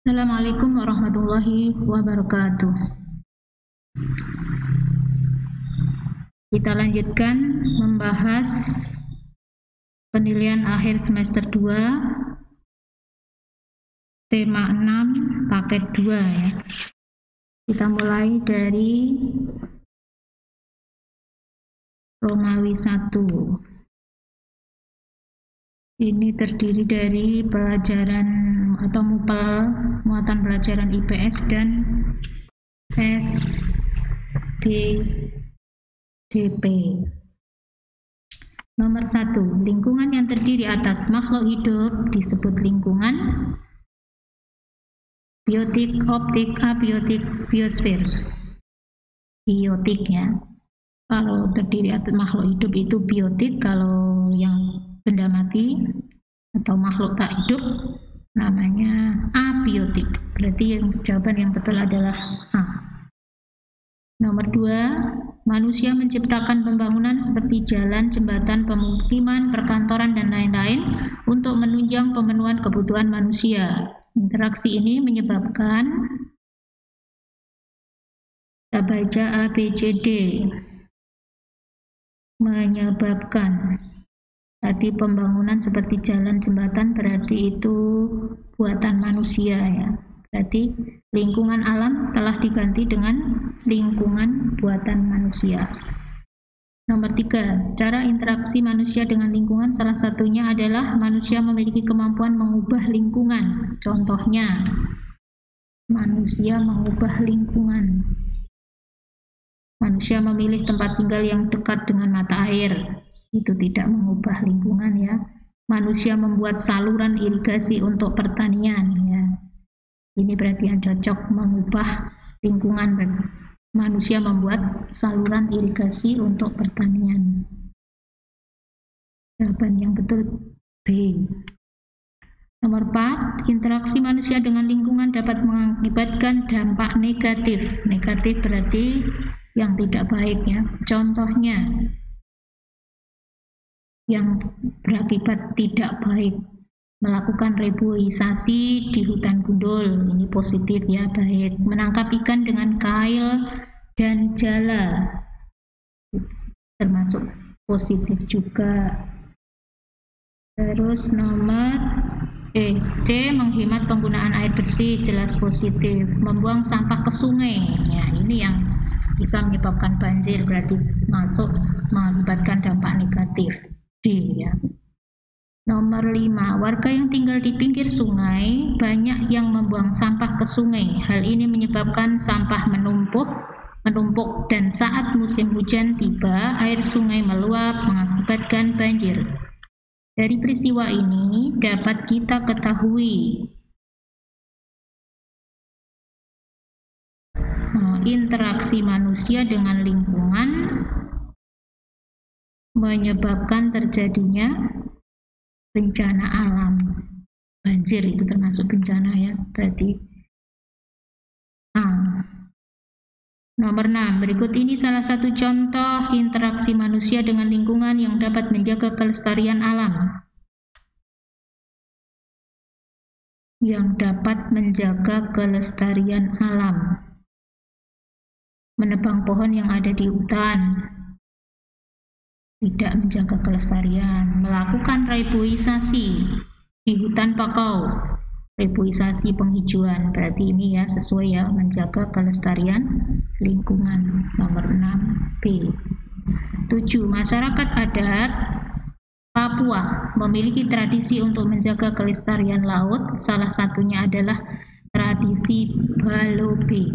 Assalamualaikum warahmatullahi wabarakatuh. Kita lanjutkan membahas penilaian akhir semester 2 tema 6 paket 2 ya. Kita mulai dari Romawi 1. Ini terdiri dari pelajaran atau muatan pelajaran IPS dan SBDP. Nomor 1, lingkungan yang terdiri atas makhluk hidup disebut lingkungan biotik, optik, abiotik, biosfer. Biotik ya. Kalau terdiri atas makhluk hidup itu biotik, kalau yang benda mati atau makhluk tak hidup namanya abiotik. Berarti jawaban yang betul adalah A. Nomor 2, manusia menciptakan pembangunan seperti jalan, jembatan, pemukiman, perkantoran, dan lain-lain untuk menunjang pemenuhan kebutuhan manusia. Interaksi ini menyebabkan kita baca A, B, C, D. Menyebabkan tadi pembangunan seperti jalan, jembatan berarti itu buatan manusia ya. Berarti lingkungan alam telah diganti dengan lingkungan buatan manusia. Nomor 3, cara interaksi manusia dengan lingkungan salah satunya adalah manusia memiliki kemampuan mengubah lingkungan. Contohnya, manusia mengubah lingkungan. Manusia memilih tempat tinggal yang dekat dengan mata air. Itu tidak mengubah lingkungan ya. Manusia membuat saluran irigasi untuk pertanian ya. Ini berarti yang cocok mengubah lingkungan. Manusia membuat saluran irigasi untuk pertanian. Jawaban yang betul B. Nomor 4, interaksi manusia dengan lingkungan dapat mengakibatkan dampak negatif. Negatif berarti yang tidak baik ya. Contohnya, yang berakibat tidak baik, melakukan reboisasi di hutan gundul, ini positif ya, baik. Menangkap ikan dengan kail dan jala, termasuk positif juga. Terus nomor C, menghemat penggunaan air bersih, jelas positif. Membuang sampah ke sungai, ya ini yang bisa menyebabkan banjir, berarti masuk mengakibatkan dampak negatif. D ya. Nomor 5, warga yang tinggal di pinggir sungai banyak yang membuang sampah ke sungai. Hal ini menyebabkan sampah menumpuk dan saat musim hujan tiba, air sungai meluap mengakibatkan banjir. Dari peristiwa ini dapat kita ketahui interaksi manusia dengan lingkungan menyebabkan terjadinya bencana alam. Banjir itu termasuk bencana ya, berarti A. Nomor 6, berikut ini salah satu contoh interaksi manusia dengan lingkungan yang dapat menjaga kelestarian alam. Yang dapat menjaga kelestarian alam. Menebang pohon yang ada di hutan, tidak menjaga kelestarian. Melakukan reboisasi di hutan bakau, reboisasi penghijauan, berarti ini ya sesuai ya, menjaga kelestarian lingkungan. Nomor 6 B. 7, masyarakat adat Papua memiliki tradisi untuk menjaga kelestarian laut. Salah satunya adalah tradisi Balobe.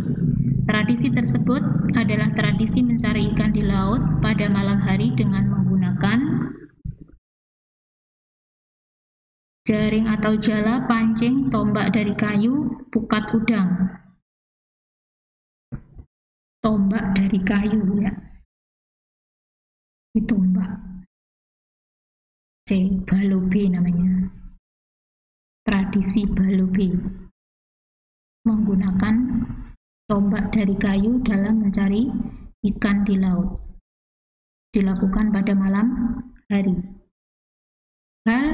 Tradisi tersebut adalah tradisi mencari ikan di laut pada malam hari dengan menggunakan jaring atau jala, pancing, tombak dari kayu, pukat udang. Tombak dari kayu ya. Itu tombak. C, Balobe namanya. Tradisi Balobe. Menggunakan tombak dari kayu dalam mencari ikan di laut. Dilakukan pada malam hari. Hal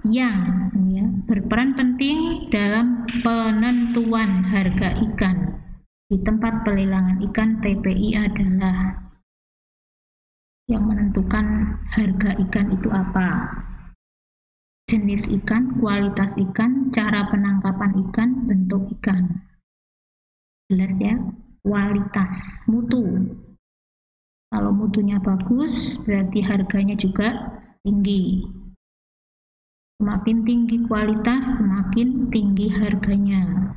yang ya, berperan penting dalam penentuan harga ikan di tempat pelelangan ikan. TPI adalah yang menentukan harga ikan itu apa? Jenis ikan, kualitas ikan, cara penangkapan ikan, bentuk ikan. Jelas ya? Kualitas, mutu. Kalau mutunya bagus, berarti harganya juga tinggi. Semakin tinggi kualitas, semakin tinggi harganya.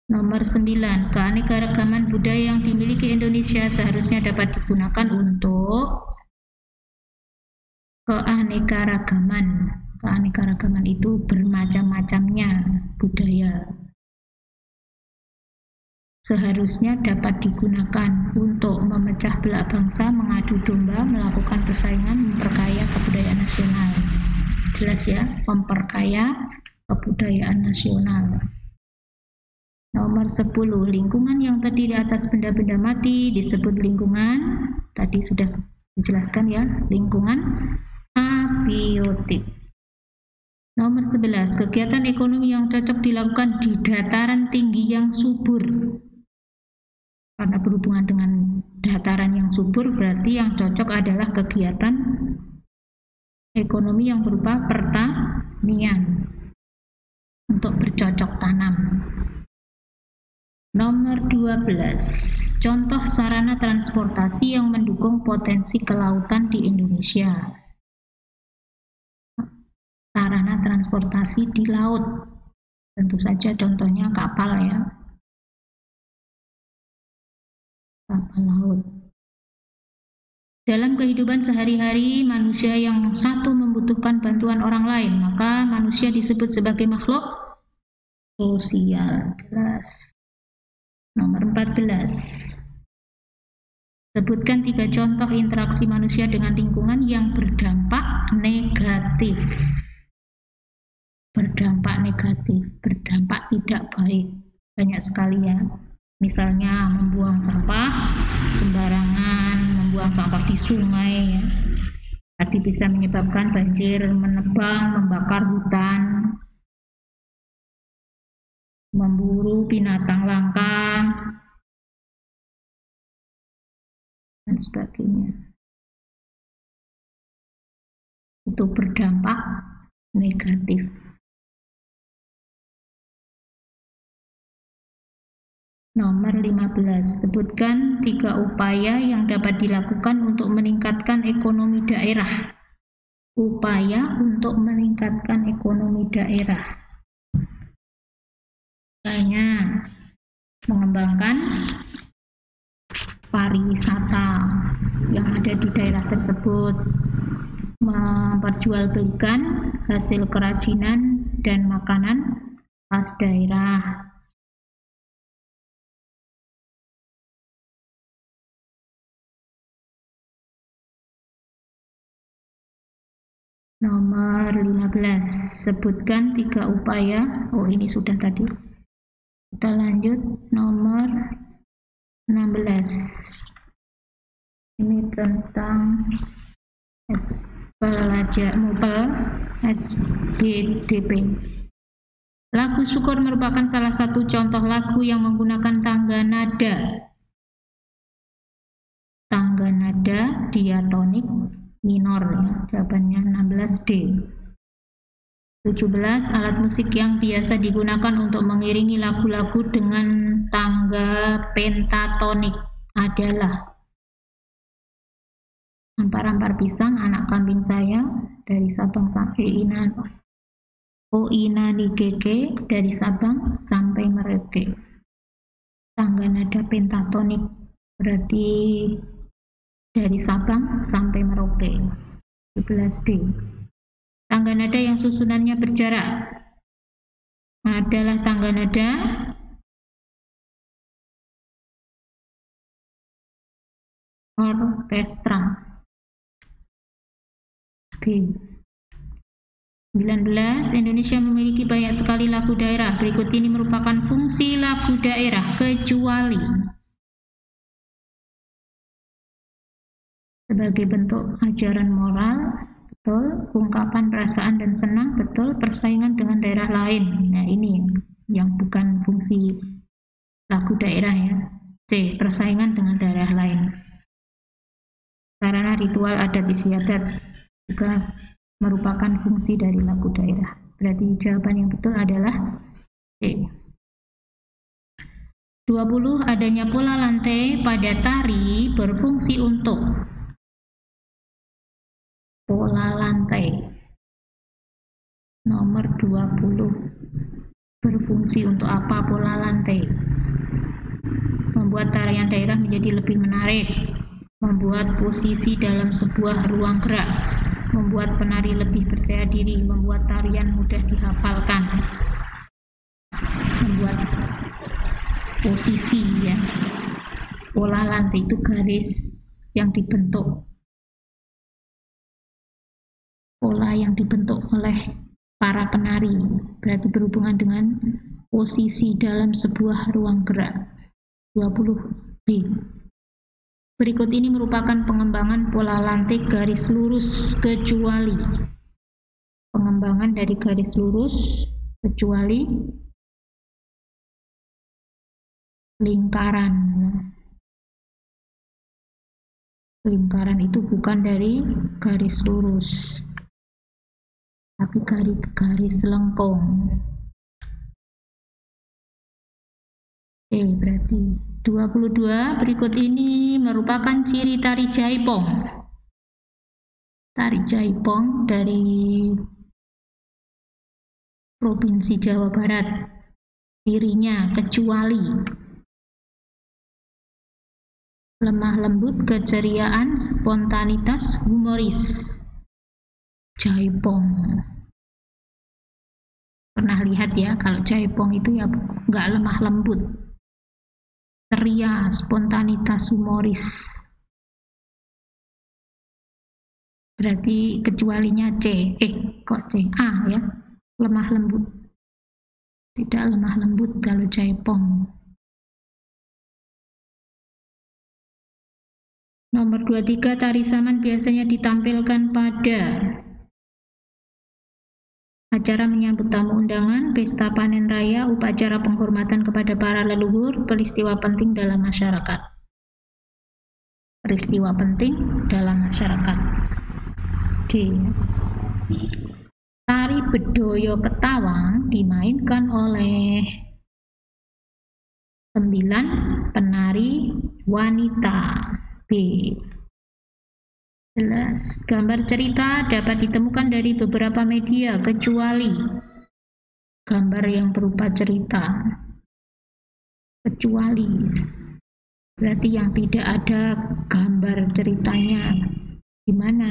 Nomor 9, keanekaragaman budaya yang dimiliki Indonesia seharusnya dapat digunakan untuk keanekaragaman. Keanekaragaman itu bermacam-macamnya budaya. Seharusnya dapat digunakan untuk memecah belah bangsa, mengadu domba, melakukan persaingan, memperkaya kebudayaan nasional. Jelas ya, memperkaya kebudayaan nasional. Nomor 10, lingkungan yang terdiri atas benda-benda mati disebut lingkungan, tadi sudah dijelaskan ya, lingkungan abiotik. Nomor 11, kegiatan ekonomi yang cocok dilakukan di dataran tinggi yang subur. Karena berhubungan dengan dataran yang subur, berarti yang cocok adalah kegiatan ekonomi yang berupa pertanian untuk bercocok tanam. Nomor 12, contoh sarana transportasi yang mendukung potensi kelautan di Indonesia. Sarana transportasi di laut, tentu saja contohnya kapal ya, kapal laut. Dalam kehidupan sehari-hari manusia yang satu membutuhkan bantuan orang lain, maka manusia disebut sebagai makhluk sosial. Jelas. Nomor 14, sebutkan 3 contoh interaksi manusia dengan lingkungan yang berdampak negatif. Berdampak negatif, berdampak tidak baik, banyak sekali ya. Misalnya membuang sampah sembarangan, membuang sampah di sungai ya. Berarti bisa menyebabkan banjir, menebang, membakar hutan, memburu binatang langka, dan sebagainya. Itu berdampak negatif. Nomor 15, sebutkan 3 upaya yang dapat dilakukan untuk meningkatkan ekonomi daerah. Upaya untuk meningkatkan ekonomi daerah. Misalnya, mengembangkan pariwisata yang ada di daerah tersebut, memperjualbelikan hasil kerajinan dan makanan khas daerah. Nomor 15, sebutkan 3 upaya. Oh, ini sudah tadi. Kita lanjut nomor 16. Ini tentang Mupel SBDP. Lagu syukur merupakan salah satu contoh lagu yang menggunakan tangga nada. Tangga nada diatonik minor ya, jawabannya 16D. 17, alat musik yang biasa digunakan untuk mengiringi lagu-lagu dengan tangga pentatonik adalah Ampar-ampar pisang, anak kambing saya, dari Sabang sampai Inani Keke, dari Sabang sampai Merauke. Tangga nada pentatonik berarti dari Sabang sampai Merauke. 17D. Tangga nada yang susunannya berjarak adalah tangga nada orkestra. B. 19. Indonesia memiliki banyak sekali lagu daerah. Berikut ini merupakan fungsi lagu daerah, kecuali sebagai bentuk ajaran moral, betul, ungkapan perasaan dan senang, betul, persaingan dengan daerah lain. Nah, ini yang bukan fungsi lagu daerah ya. C. Persaingan dengan daerah lain. Sarana ritual adat istiadat juga merupakan fungsi dari lagu daerah. Berarti jawaban yang betul adalah C. 20. Adanya pola lantai pada tari berfungsi untuk pola lantai. Nomor 20. Berfungsi untuk apa pola lantai? Membuat tarian daerah menjadi lebih menarik, membuat posisi dalam sebuah ruang gerak, membuat penari lebih percaya diri, membuat tarian mudah dihafalkan, membuat posisi ya. Pola lantai itu garis yang dibentuk, pola yang dibentuk oleh para penari, berarti berhubungan dengan posisi dalam sebuah ruang gerak. 20B. Berikut ini merupakan pengembangan pola lantai garis lurus kecuali. Pengembangan dari garis lurus kecuali lingkaran. Lingkaran itu bukan dari garis lurus, tapi garis lengkung. Berarti 22. Berikut ini merupakan ciri tari jaipong. Tari jaipong dari Provinsi Jawa Barat. Cirinya kecuali lemah lembut, keceriaan, spontanitas, humoris. Jaipong. Pernah lihat ya, kalau jaipong itu ya nggak lemah lembut, ceria, spontanitas, humoris. Berarti kecualinya C. Kok C? A ya, lemah lembut. Tidak lemah lembut kalau jaipong. Nomor 23. Tari saman biasanya ditampilkan pada acara menyambut tamu undangan, pesta panen raya, upacara penghormatan kepada para leluhur, peristiwa penting dalam masyarakat. Peristiwa penting dalam masyarakat. D. Tari Bedoyo Ketawang dimainkan oleh 9 penari wanita. B. Jelas. Gambar cerita dapat ditemukan dari beberapa media kecuali gambar yang berupa cerita. Kecuali berarti yang tidak ada gambar ceritanya. Di mana?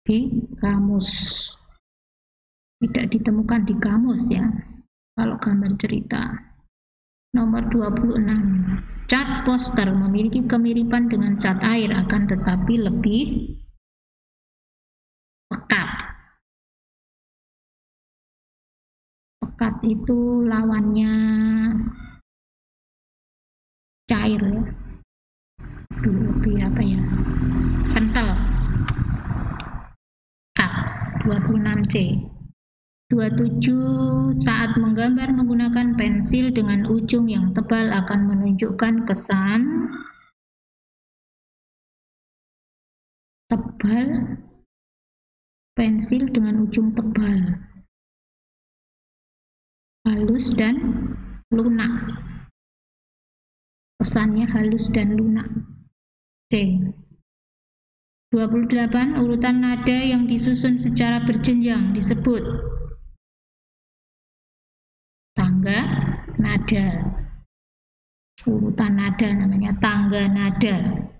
Di kamus. Tidak ditemukan di kamus ya, kalau gambar cerita. Nomor 26. Cat poster memiliki kemiripan dengan cat air, akan tetapi lebih pekat. Pekat itu lawannya cair ya. Lebih apa ya? Kental. Pekat. 26C. 27. Saat menggambar menggunakan pensil dengan ujung yang tebal akan menunjukkan kesan tebal. Pensil dengan ujung tebal, halus dan lunak. Kesannya halus dan lunak. C. 28. Urutan nada yang disusun secara berjenjang disebut tangga nada. Urutan nada namanya tangga nada.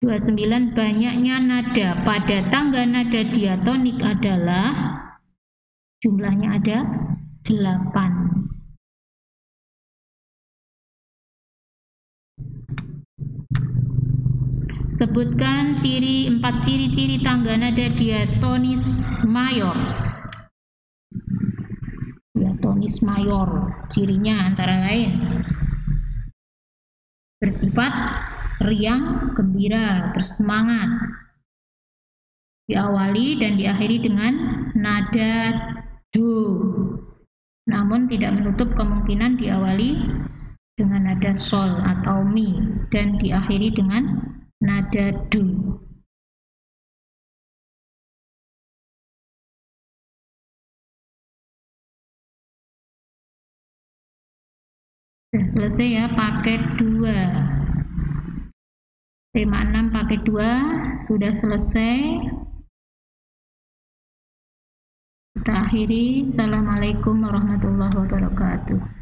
29. Banyaknya nada pada tangga nada diatonik adalah jumlahnya ada 8. Sebutkan 4 ciri-ciri tangga nada diatonis mayor. Diatonis mayor, cirinya antara lain bersifat riang, gembira, bersemangat, diawali dan diakhiri dengan nada do. namun tidak menutup kemungkinan diawali dengan nada sol atau mi dan diakhiri dengan nada du. Sudah selesai ya, paket 2. Tema 6 paket 2 sudah selesai. Kita akhiri. Assalamualaikum warahmatullahi wabarakatuh.